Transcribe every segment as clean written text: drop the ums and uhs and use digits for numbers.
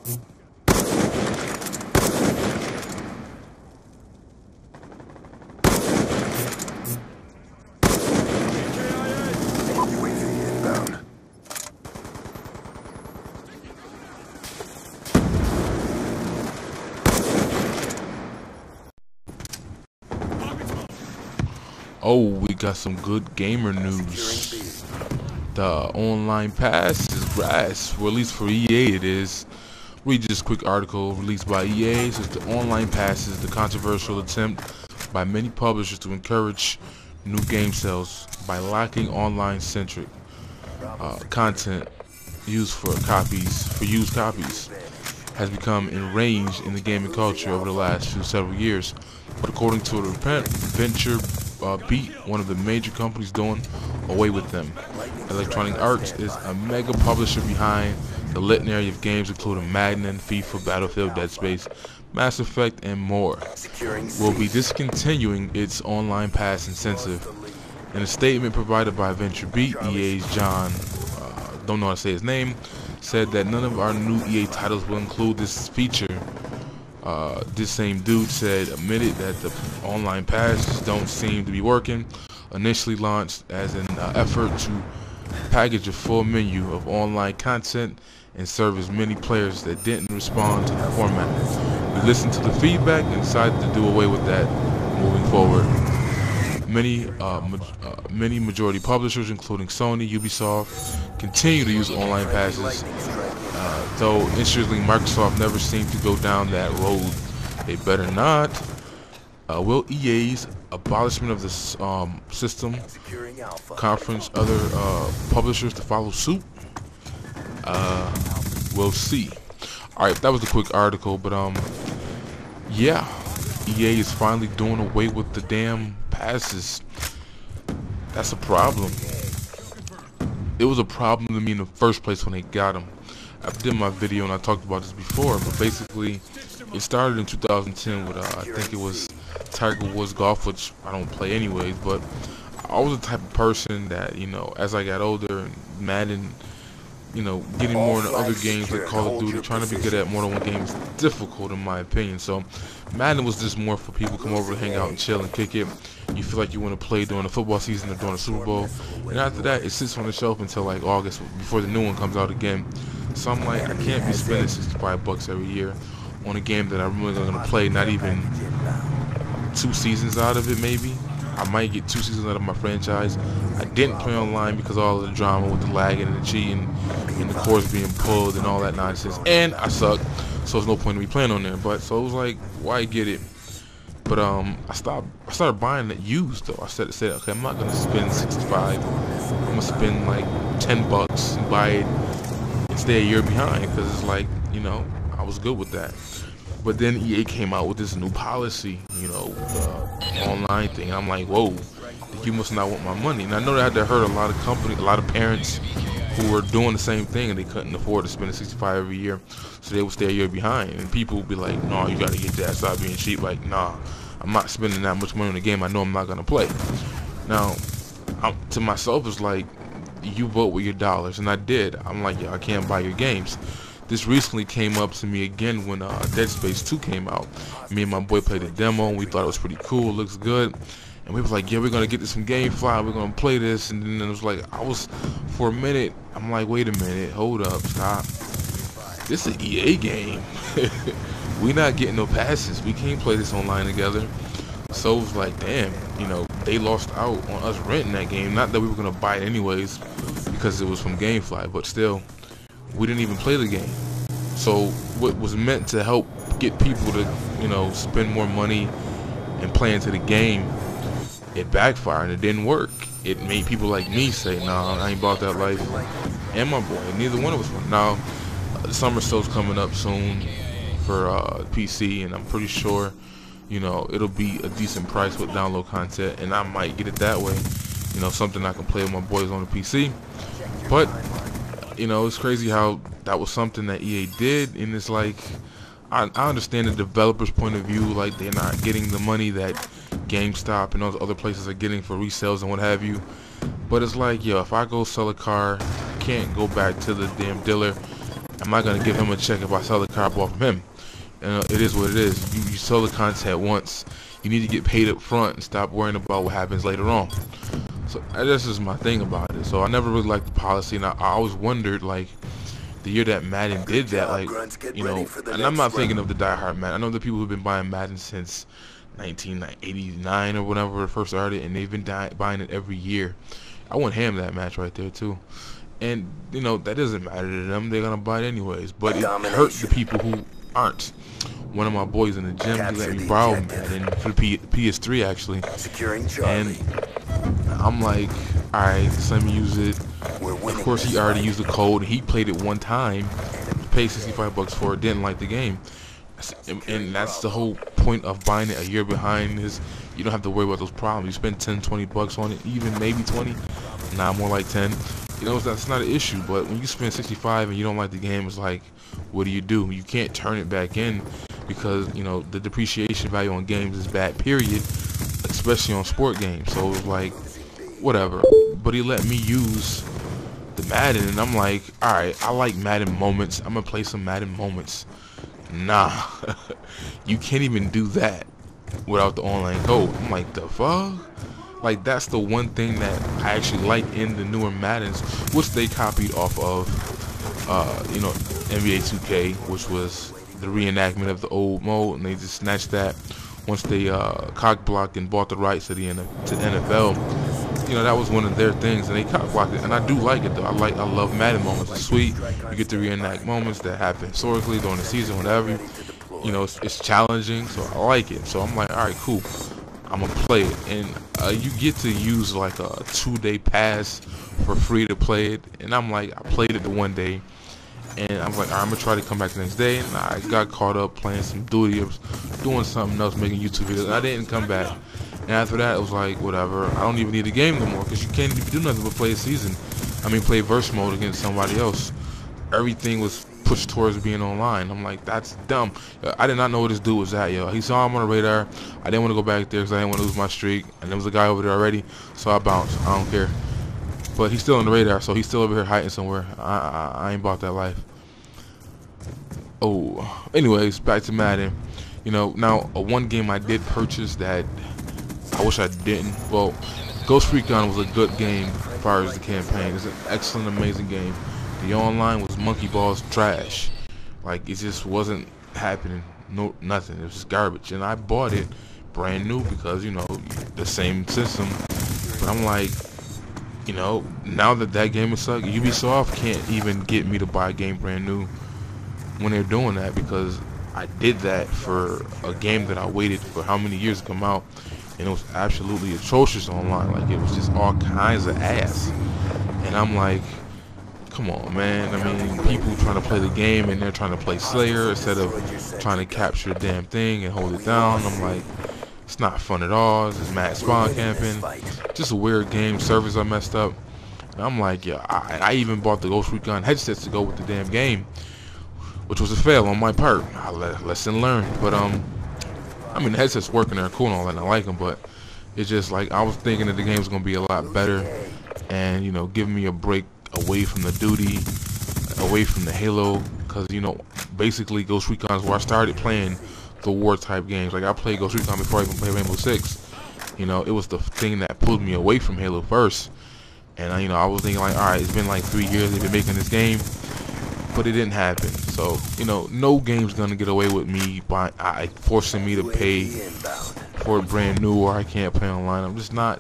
Oh, we got some good gamer news. The online pass is grass, or at least for EA it is. Read this quick article released by EA. Says the online pass is the controversial attempt by many publishers to encourage new game sales by lacking online-centric content used for used copies has become enraged in the gaming culture over the last several years. But according to Venture Beat, one of the major companies doing away with them. Electronic Arts is a mega publisher behind the litany of games including Madden, FIFA, Battlefield, Dead Space, Mass Effect, and more. Will be discontinuing its online pass incentive. In a statement provided by Venture Beat, EA's John, don't know how to say his name, said that none of our new EA titles will include this feature. This same dude admitted that the online passes don't seem to be working. Initially launched as an effort to package a full menu of online content and serve as many players that didn't respond to the format. We listened to the feedback and decided to do away with that moving forward. Many majority publishers, including Sony, Ubisoft, continue to use online passes. Though interestingly, Microsoft never seemed to go down that road. They better not. Will EA's abolishment of this system conference other publishers to follow suit? We'll see. Alright, that was a quick article, but yeah, EA is finally doing away with the damn passes. That's a problem. It was a problem to me in the first place when they got them. I did my video and I talked about this before, but basically it started in 2010 with I think it was Tiger Woods Golf, which I don't play anyways, but I was the type of person that, you know, as I got older and Madden, you know, getting more into other games like Call of Duty, trying to be good at more than one game is difficult in my opinion. So Madden was just more for people to come over, hang out and chill and kick it. You feel like you want to play during the football season or during the Super Bowl, and after that it sits on the shelf until like August before the new one comes out again. So I'm like, I can't be spending $65 every year on a game that I'm really gonna play not even 2 seasons out of it. Maybe I might get 2 seasons out of my franchise. I didn't play online because of all of the drama with the lagging and the cheating and the cores being pulled and all that nonsense, and I suck, so there's no point in me playing on there. But so it was like, why get it? But I started buying it used though. I said, okay, I'm not gonna spend 65. I'm gonna spend like $10 and buy it and stay a year behind, because it's like, you know, I was good with that. But then EA came out with this new policy, you know, the online thing. I'm like, whoa, you must not want my money. And I know that hurt a lot of companies, a lot of parents who were doing the same thing and they couldn't afford to spend $65 every year, so they would stay a year behind. And people would be like, no, you gotta get that, stop being cheap. Like, nah, I'm not spending that much money on a game I know I'm not gonna play. Now, to myself, it's like, you vote with your dollars, and I did. I'm like, yeah, I can't buy your games. This recently came up to me again when Dead Space 2 came out. Me and my boy played the demo, and we thought it was pretty cool, it looks good. And we was like, yeah, we're gonna get this from GameFly, we're gonna play this. And then it was like, for a minute, I'm like, wait a minute, hold up, stop. This is an EA game. We not getting no passes, we can't play this online together. So it was like, damn, you know, they lost out on us renting that game. Not that we were gonna buy it anyways, because it was from GameFly, but still, we didn't even play the game. So what was meant to help get people to, you know, spend more money and play into the game, it backfired and it didn't work. It made people like me say, nah, I ain't bought that life. And my boy, neither one of us were. Now, the summer sale's coming up soon for PC, and I'm pretty sure, you know, it'll be a decent price with download content, and I might get it that way. You know, something I can play with my boys on the PC. But, you know, it's crazy how that was something that EA did, and it's like, I understand the developer's point of view, like they're not getting the money that GameStop and those other places are getting for resales and what have you. But it's like, yo, if I go sell a car, I can't go back to the damn dealer I'm not gonna give him a check if I sell the car I bought from him. It is what it is. You sell the content once. You need to get paid up front and stop worrying about what happens later on. So that's just my thing about it. So I never really liked the policy, and I always wondered, like, the year that Madden did that, like, you know, and I'm not thinking of the diehard Madden. I know the people who've been buying Madden since 1989 or whenever it first started, and they've been buying it every year. I want him that match right there too. And you know, that doesn't matter to them. They're gonna buy it anyways. But it hurt the people who aren't. One of my boys in the gym, he let me borrow Madden for the PS3 actually. And I'm like, alright, so let me use it. Of course, he already used the code. He played it one time, paid $65 for it, didn't like the game. And that's the whole point of buying it a year behind, is you don't have to worry about those problems. You spend 10, 20 bucks on it, even maybe 20, nah, more like 10. You know, that's not an issue. But when you spend 65 and you don't like the game, it's like, what do? You can't turn it back in, because you know the depreciation value on games is bad, period, especially on sport games. So it was like, whatever. But he let me use the Madden, and I'm like, alright, I like Madden moments. I'm gonna play some Madden moments. Nah, you can't even do that without the online code. I'm like, the fuck? Like, that's the one thing that I actually like in the newer Maddens, which they copied off of, you know, NBA 2K, which was the reenactment of the old mode, and they just snatched that once they cock blocked and bought the rights to the NFL. You know, that was one of their things, and they cock blocked it, and I do like it though. I love Madden moments. It's sweet. You get to reenact moments that happen historically during the season, whatever. You know, it's challenging, so I like it. So I'm like, all right, cool. I'm gonna play it, and you get to use like a 2-day pass for free to play it. And I'm like, I played it the one day, and I'm like, I'm gonna try to come back the next day. And I got caught up playing some duty, or doing something else, making YouTube videos. And I didn't come back. And after that, it was like, whatever. I don't even need the game no more, because you can't even do nothing but play a season. I mean, play verse mode against somebody else. Everything was pushed towards being online. I'm like, that's dumb. I did not know where this dude was at, yo. He saw him on the radar. I didn't want to go back there because I didn't want to lose my streak. And there was a guy over there already, so I bounced. I don't care. But he's still on the radar, so he's still over here hiding somewhere. I ain't about that life. Oh, anyways, back to Madden. You know, now one game I did purchase that I wish I didn't. Well, Ghost Recon was a good game as far as the campaign. It's an excellent, amazing game. The online was monkey balls trash. Like, it just wasn't happening. No, nothing. It was just garbage. And I bought it brand new because, you know, the same system. But I'm like, you know, now that that game is sucked, Ubisoft can't even get me to buy a game brand new when they're doing that, because I did that for a game that I waited for how many years to come out, and it was absolutely atrocious online. Like, it was just all kinds of ass. And I'm like, come on, man. I mean, people trying to play the game and they're trying to play Slayer instead of trying to capture the damn thing and hold it down. I'm like, it's not fun at all. It's just mad spawn camping. Just a weird game. Servers are messed up. And I'm like, yeah, I even bought the Ghost Recon headsets to go with the damn game, which was a fail on my part. Lesson learned. But I mean, the headsets working, they're cool and all that, and I like them, but it's just like, I was thinking that the game was gonna be a lot better, and you know, giving me a break away from the duty, away from the Halo, because you know, basically Ghost Recon is where I started playing the war type games. Like, I played Ghost Recon before I even played Rainbow Six. You know, it was the thing that pulled me away from Halo first. And you know, I was thinking like, alright, it's been like 3 years they've been making this game, but it didn't happen. So, you know, no game's gonna get away with me by forcing me to pay for it brand new, or I can't play online. I'm just not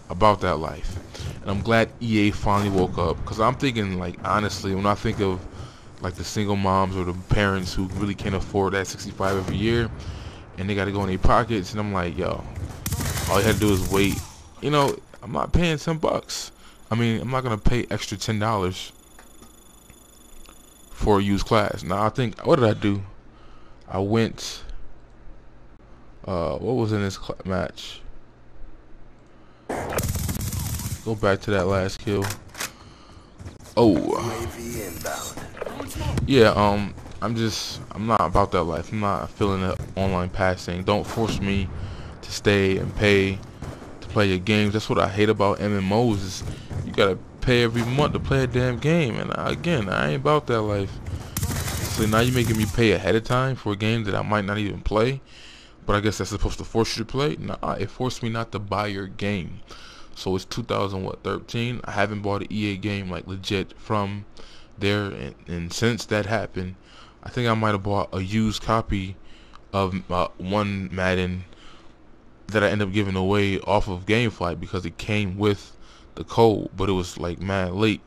about that life. And I'm glad EA finally woke up, because I'm thinking, like, honestly, when I think of like the single moms or the parents who really can't afford that 65 every year, and they got to go in their pockets, and I'm like, yo, all you had to do is wait. You know, I'm not paying $10. I mean, I'm not gonna pay extra $10 for a used class. Now, I think, what did I do? I went, what was in this match? Go back to that last kill. Oh, yeah. I'm not about that life. I'm not feeling the online passing. Don't force me to stay and pay to play your games. That's what I hate about MMOs. Is you gotta pay every month to play a damn game. And again, I ain't about that life. So now you're making me pay ahead of time for a game that I might not even play. But I guess that's supposed to force you to play. Nah, it forced me not to buy your game. So it's 2013. I haven't bought an EA game like legit from there, and since that happened, I think I might have bought a used copy of one Madden that I ended up giving away off of GameFly because it came with the code, but it was like mad late.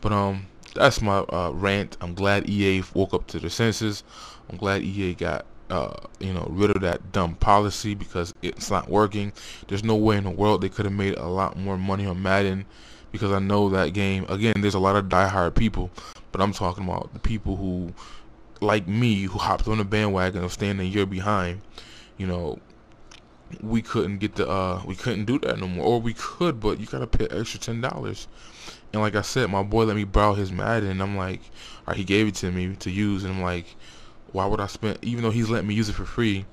But that's my rant. I'm glad EA woke up to their senses. I'm glad EA got rid of that dumb policy because it's not working. There's no way in the world they could have made a lot more money on Madden, because I know that game, again, there's a lot of diehard people, but I'm talking about the people who, like me, who hopped on the bandwagon of staying a year behind. You know, we couldn't get we couldn't do that no more. Or we could, but you gotta pay extra $10. And like I said, my boy let me borrow his Madden, and I'm like, or he gave it to me to use, and I'm like, why would I spend, even though he's letting me use it for free,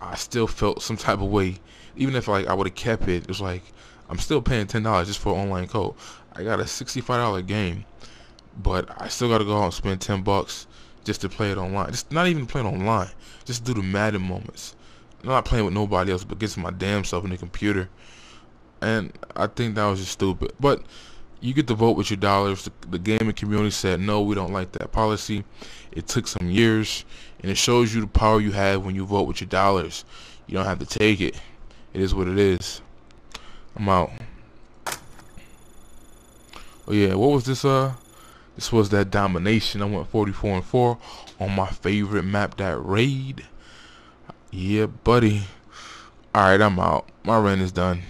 I still felt some type of way. Even if like I would have kept it, it was like, I'm still paying $10 just for an online code. I got a $65 game, but I still gotta go out and spend $10 just to play it online. Just not even play it online, just do the Madden moments. I'm not playing with nobody else but against my damn self in the computer. And I think that was just stupid. But you get to vote with your dollars. The gaming community said no, we don't like that policy. It took some years, and it shows you the power you have when you vote with your dollars. You don't have to take it. It is what it is. I'm out. Oh yeah, what was this? This was that domination. I went 44-4 on my favorite map, that raid. Yeah, buddy. Alright, I'm out. My rant is done.